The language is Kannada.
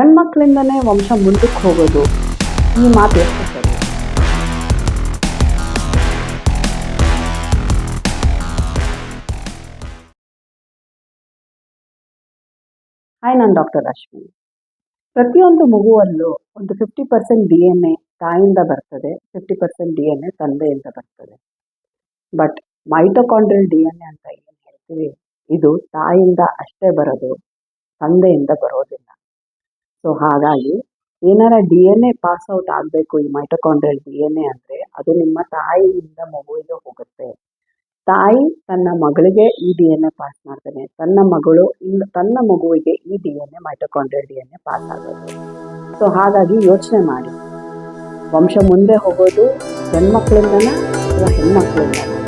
ಗಂಡ್ಮಕ್ಳಿಂದನೇ ವಂಶ ಮುಂದಕ್ಕೆ ಹೋಗೋದು, ಈ ಮಾತು ಎಷ್ಟು ಸರಿ? ಹಾಯ್, ನಾನು ಡಾಕ್ಟರ್ ಅಶ್ವಿನಿ. ಪ್ರತಿಯೊಂದು ಮಗುವಲ್ಲೂ ಒಂದು 50% DNA ತಾಯಿಯಿಂದ ಬರ್ತದೆ, 50% DNA ತಂದೆಯಿಂದ ಬರ್ತದೆ. ಬಟ್ ಮೈಟೊಕಾಂಡ್ರಿಯಲ್ DNA ಅಂತ ಏನು ಹೇಳ್ತೀವಿ, ಇದು ತಾಯಿಯಿಂದ ಅಷ್ಟೇ ಬರೋದು, ತಂದೆಯಿಂದ ಬರೋದಿಲ್ಲ. ಸೊ ಹಾಗಾಗಿ ಏನಾರ DNA ಪಾಸ್ ಔಟ್ ಆಗಬೇಕು ಈ ಮೈಟೊಕಾಂಡ್ರಿಯಲ್ DNA ಅಂದರೆ ಅದು ನಿಮ್ಮ ತಾಯಿಯಿಂದ ಮಗುವಿಗೆ ಹೋಗುತ್ತೆ. ತಾಯಿ ತನ್ನ ಮಗಳಿಗೆ ಈ DNA ಪಾಸ್ ಮಾಡ್ತಾನೆ, ತನ್ನ ಮಗುವಿಗೆ ಈ DNA ಮೈಟೊಕಾಂಡ್ರಿಯಲ್ DNA ಪಾಸ್ ಆಗೋದು. ಸೊ ಹಾಗಾಗಿ ಯೋಚನೆ ಮಾಡಿ, ವಂಶ ಮುಂದೆ ಹೋಗೋದು ಗಂಡ್ಮಕ್ಳಿಂದನ ಅಥವಾ ಹೆಣ್ಮಕ್ಳಿಂದನ?